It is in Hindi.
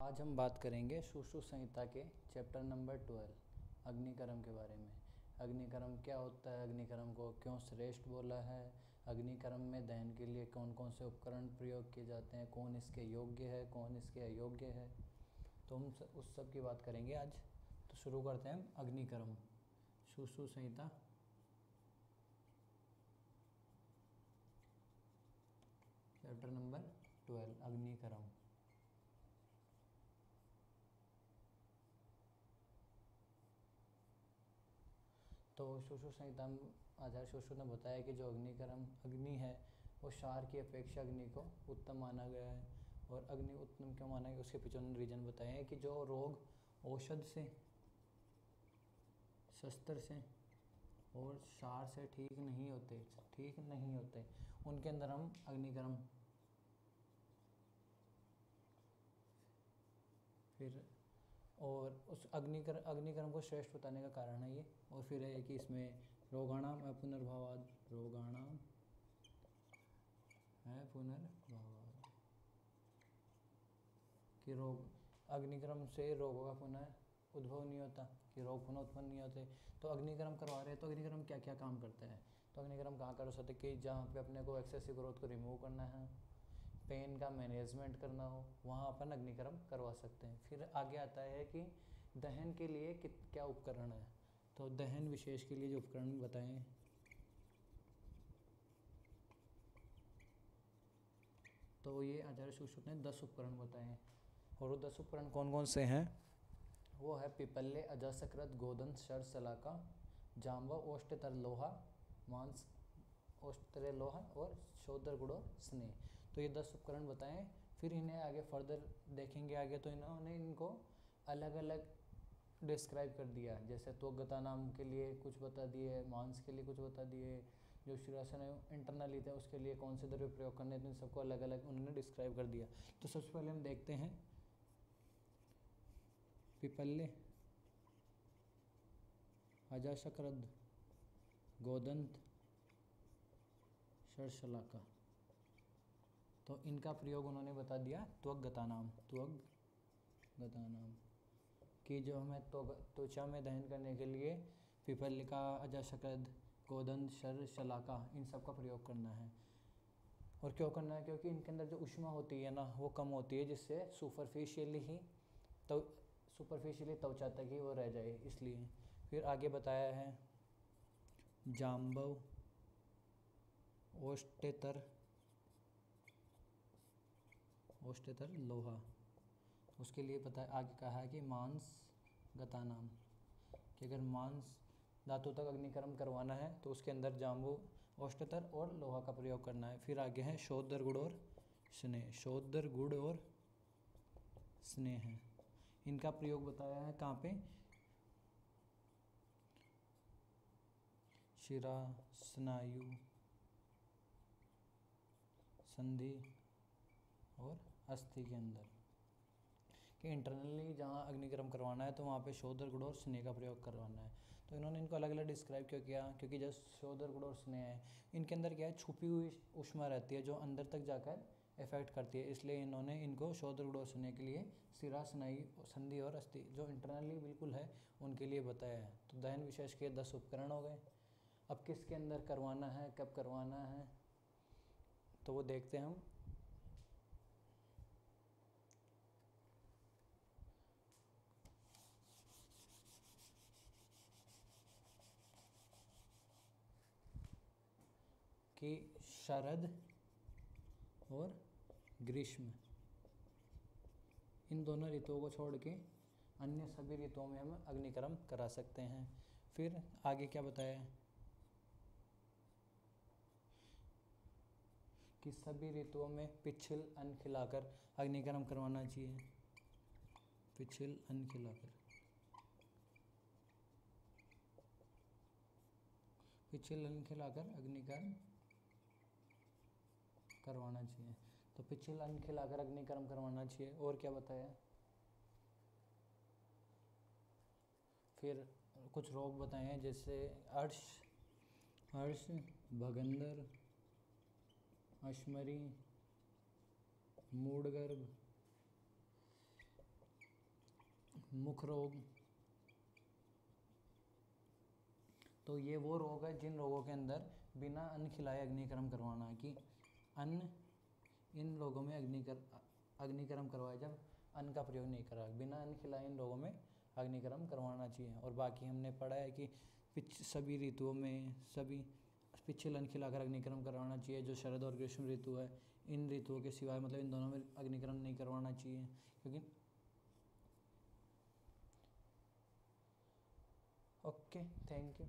आज हम बात करेंगे सुश्रुत संहिता के चैप्टर नंबर 12 अग्निकर्म के बारे में। अग्निकर्म क्या होता है, अग्निकर्म को क्यों श्रेष्ठ बोला है, अग्निकर्म में दहन के लिए कौन कौन से उपकरण प्रयोग किए जाते हैं, कौन इसके योग्य है कौन इसके अयोग्य है, तो हम उस सब की बात करेंगे आज। तो शुरू करते हैं हम अग्निकर्म। सुश्रुत संहिता चैप्टर नंबर 12 अग्निकर्म। तो सुश्रुत संहिता में आचार्य सुश्रुत ने बताया कि जो अग्नि है वो क्षार की अपेक्षा अग्नि को उत्तम माना गया है। और अग्नि उत्तम क्यों माना गया उसके पीछे उन्होंने रीजन बताए हैं कि जो रोग औषध से, शस्त्र से और क्षार से ठीक नहीं होते उनके अंदर हम अग्निकर्म फिर और उस अग्निकर्म को श्रेष्ठ बताने का कारण है ये। और फिर है कि इसमें रोगाणाम पुनर्भावाद, रोगाणाम है पुनर्भावाद कि रोग अग्निकर्म से रोगों का पुनः उद्भव नहीं होता, कि रोग पुनः उत्पन्न नहीं होते। तो अग्निकर्म करवा रहे हैं तो अग्निकर्म क्या क्या काम करता है, तो अग्निकर्म कहाँ कर सकते कि जहाँ पे अपने को एक्सेसिव ग्रोथ को रिमूव करना है, पेन का मैनेजमेंट करना हो, वहाँ अपन अग्निकर्म करवा सकते हैं। फिर आगे आता है कि दहन के लिए क्या उपकरण है, तो दहन विशेष के लिए जो उपकरण बताएं तो ये आचार्य सुश्रुत ने 10 उपकरण बताए हैं। और वो 10 उपकरण कौन कौन से हैं, वो है पिपल्य, अजसकृत, गोदन, शर, शलाका, जाम्ब, ओष्ठतर लोहा, मांस ओष्ठतरे लोहा और शोधर गुड़ और स्नेह। तो ये 10 उपकरण बताएं। फिर इन्हें आगे फर्दर देखेंगे आगे तो इन्होंने इनको अलग अलग डिस्क्राइब कर दिया। जैसे त्वग्गता नाम के लिए कुछ बता दिए, मांस के लिए कुछ बता दिए, जो शीर्षासन इंटरनली थे उसके लिए कौन से द्रव्य प्रयोग करने थे, सबको अलग अलग उन्होंने डिस्क्राइब कर दिया। तो सबसे पहले हम देखते हैं पिपल्य, अजाशक्रद, गोदंत, शर्शलाका। तो इनका प्रयोग उन्होंने बता दिया त्वग्गता नाम कि जो हमें त्वचा में दहन करने के लिए पिपल्य, अजाशक्रद, गोदंत, शर, शलाका इन सब का प्रयोग करना है। और क्यों करना है, क्योंकि इनके अंदर जो ऊष्मा होती है ना वो कम होती है, जिससे सुपरफिशियली त्वचा तक ही वो रह जाए, इसलिए। फिर आगे बताया है जाम्बव, ओष्ठतर लोहा, उसके लिए पता आगे कहा है कि मांस गतानाम, कि अगर मांस धातु तक अग्निकर्म करवाना है तो उसके अंदर जाम्बू, ओष्ठतर और लोहा का प्रयोग करना है। फिर आगे है शोधर गुड़ और स्नेह, इनका प्रयोग बताया है कहाँ पे, शिरा, स्नायु, संधि और अस्थि के अंदर, कि इंटरनली जहाँ अग्निकर्म करवाना है तो वहाँ पे शोधर गुड़ और स्नेह का प्रयोग करवाना है। तो इन्होंने इनको अलग अलग डिस्क्राइब क्यों किया, क्योंकि जब शोधर गुड़ और स्नेह है इनके अंदर क्या है, छुपी हुई ऊष्मा रहती है जो अंदर तक जाकर इफेक्ट करती है, इसलिए इन्होंने इनको शोधर गुड़ और स्नेह के लिए सिरा, स्नायु, संधि और अस्थि जो इंटरनली बिल्कुल है उनके लिए बताया है। तो दहन विशेष के 10 उपकरण हो गए। अब किसके अंदर करवाना है, कब करवाना है, तो वो देखते हैं हम। कि शरद और ग्रीष्म इन दोनों ऋतुओं को छोड़ के अन्य सभी ऋतुओं में हम अग्निकर्म करा सकते हैं। फिर आगे क्या बताया कि सभी ऋतुओं में पिच्छिल अन्न खिलाकर अग्निकर्म करवाना चाहिए, पिच्छिल अन्न खिलाकर अग्निकर्म करवाना चाहिए। तो पिच्छिल अन्न खिलाकर अग्निकर्म करवाना चाहिए। और क्या बताया, फिर कुछ रोग बताए हैं जैसे अर्श, भगंदर, अश्मरी, मूढ़गर्भ, मुख रोग, तो ये वो रोग है जिन रोगों के अंदर बिना अन्न खिलाए अग्निक्रम करवाना है, कि अन्न इन लोगों में अग्निक्रम करवाए जब अन्न का प्रयोग नहीं करा, बिना अन्न खिलाए इन लोगों में अग्निक्रम करवाना चाहिए। और बाकी हमने पढ़ा है कि सभी ऋतुओं में सभी पिछले अन्न खिलाकर अग्निक्रम करवाना चाहिए। जो शरद और ग्रीष्म ऋतु है, इन ऋतुओं के सिवाय मतलब इन दोनों में अग्निक्रम नहीं करवाना चाहिए, क्योंकि ओके, थैंक यू।